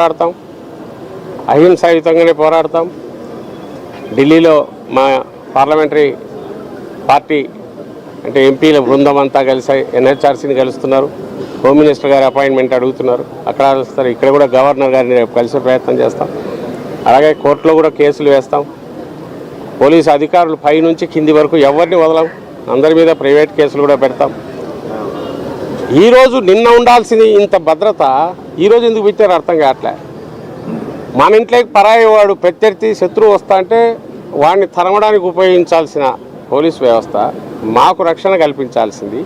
పోరాడతాం, అహింసాయుతంగానే పోరాడతాం. ఢిల్లీలో మా పార్లమెంటరీ పార్టీ అంటే ఎంపీల బృందం అంతా కలిసి ఎన్హెచ్ఆర్సీని కలుస్తున్నారు. హోమ్ మినిస్టర్ గారి అపాయింట్మెంట్ అడుగుతున్నారు. అక్కడ కలుస్తారు. ఇక్కడ కూడా గవర్నర్ గారిని రేపు కలిసే ప్రయత్నం చేస్తాం. అలాగే కోర్టులో కూడా కేసులు వేస్తాం. పోలీసు అధికారులు పై నుంచి కింది వరకు ఎవరిని వదలం. అందరి మీద ప్రైవేట్ కేసులు కూడా పెడతాం. ఈరోజు నిన్న ఉండాల్సింది ఇంత భద్రత ఈరోజు ఎందుకు పెట్టారు అర్థం కావట్లే. మన ఇంట్లోకి పరాయి వాడు ప్రత్యర్థి శత్రువు వస్తా అంటే వాడిని తరమడానికి ఉపయోగించాల్సిన పోలీస్ వ్యవస్థ మాకు రక్షణ కల్పించాల్సింది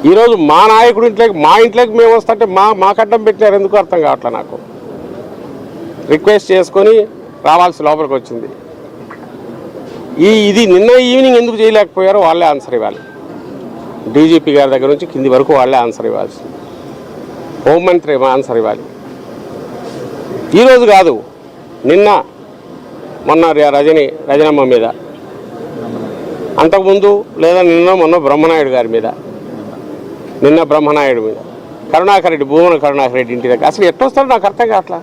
ఈరోజు మా నాయకుడి ఇంట్లోకి మేము వస్తుంటే మాకు అడ్డం పెట్టారు ఎందుకు అర్థం కావట్లే. నాకు రిక్వెస్ట్ చేసుకొని రావాల్సి లోపలికి వచ్చింది. ఇది నిన్న ఈవినింగ్ ఎందుకు చేయలేకపోయారో వాళ్ళే ఆన్సర్ ఇవ్వాలి. డీజీపీ గారి దగ్గర నుంచి కింది వరకు వాళ్ళే ఆన్సర్ ఇవ్వాల్సింది. హోంమంత్రి ఆన్సర్ ఇవ్వాలి. ఈరోజు కాదు, నిన్న మొన్న రజనమ్మ మీద, అంతకుముందు లేదా మొన్న బ్రహ్మనాయుడు గారి మీద, నిన్న బ్రహ్మనాయుడు మీద, భూమన కరుణాకర్ రెడ్డి ఇంటి దగ్గర అసలు ఎట్టొస్తారో నాకు అర్థం కావట్లా.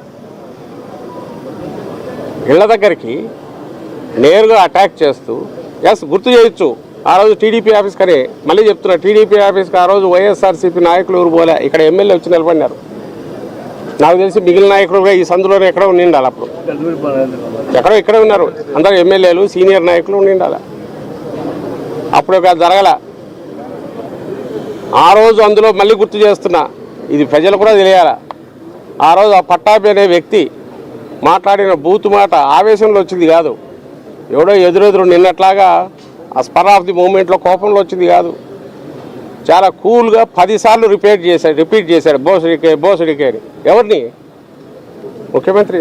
ఇళ్ల దగ్గరికి నేరుగా అటాక్ చేస్తూ గుర్తు చేయొచ్చు. ఆ రోజు టీడీపీ ఆఫీస్ కానీ మళ్ళీ చెప్తున్నా, టీడీపీ ఆఫీస్కి ఆ రోజు వైఎస్ఆర్సీపీ నాయకులు ఎవరు పోలే. ఇక్కడ ఎమ్మెల్యే వచ్చి నిలబడినారు. నాకు తెలిసి మిగిలిన నాయకులు కూడా ఈ సందులోనే ఎక్కడో ఉండాలి. అప్పుడు ఇక్కడే ఉన్నారు. అందరూ ఎమ్మెల్యేలు సీనియర్ నాయకులు ఉండాలి. అప్పుడు జరగల. ఆ రోజు అందులో మళ్ళీ గుర్తు చేస్తున్నా, ఇది ప్రజలు కూడా తెలియాల. ఆ రోజు ఆ పట్టాభి అనే వ్యక్తి మాట్లాడిన బూతు మాట ఆవేశంలో వచ్చింది కాదు. ఎవడో ఎదురెదురు నిన్నట్లాగా ఆ స్పర్ ఆఫ్ ది మూమెంట్లో కోపంలో వచ్చింది కాదు. చాలా కూల్గా 10 సార్లు రిపీట్ చేశాడు బోసుడికే అని. ఎవరిని? ముఖ్యమంత్రి.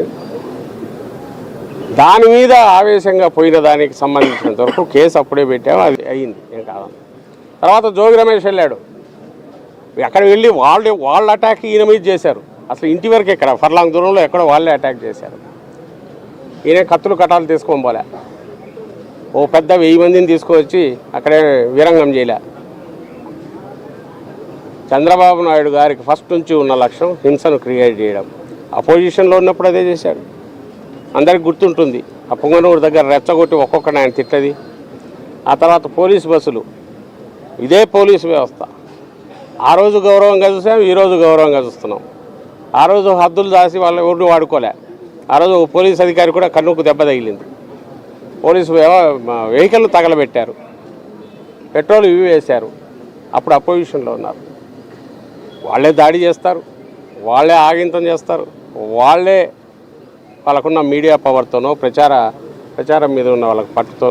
దాని మీద ఆవేశంగా పోయిన దానికి సంబంధించినంత వరకు కేసు అప్పుడే పెట్టాము. అది అయ్యింది, ఏం కాదు. తర్వాత జోగి రమేష్ వెళ్ళాడు. అక్కడ వెళ్ళి వాళ్ళ అటాక్ ఈయన మీద చేశారు. అసలు ఇంటి వరకు ఎక్కడ ఫర్లాంగ్ దూరంలో ఎక్కడో వాళ్ళే అటాక్ చేశారు. ఈయన కత్తులు కటాలు తీసుకొని పోలే. ఓ పెద్ద 1000 మందిని తీసుకువచ్చి అక్కడే వీరంగం చేయలే. చంద్రబాబు నాయుడు గారికి ఫస్ట్ నుంచి ఉన్న లక్ష్యం హింసను క్రియేట్ చేయడం. అపోజిషన్లో ఉన్నప్పుడు అదే చేశాడు. అందరికి గుర్తుంటుంది. ఆ పొంగనూరు దగ్గర రెచ్చగొట్టి ఒక్కొక్కటి ఆయన తిట్టది. ఆ తర్వాత పోలీసు బస్సులు, ఇదే పోలీసు వ్యవస్థ. ఆ రోజు గౌరవంగా చూసాం, ఈరోజు గౌరవంగా చూస్తున్నాం. ఆ రోజు హద్దులు దాసి వాళ్ళ ఊరిని వాడుకోలే. ఆ రోజు పోలీస్ అధికారి కూడా కన్నుకు దెబ్బ తగిలింది. పోలీసు వెహికల్ తగలబెట్టారు, పెట్రోల్ ఇవి వేశారు. అప్పుడు అపోజిషన్లో ఉన్నారు. వాళ్ళే దాడి చేస్తారు, వాళ్ళే ఆగింతం చేస్తారు, వాళ్ళకున్న మీడియా పవర్తోనో ప్రచారం మీద ఉన్న వాళ్ళకి పట్టుతోనో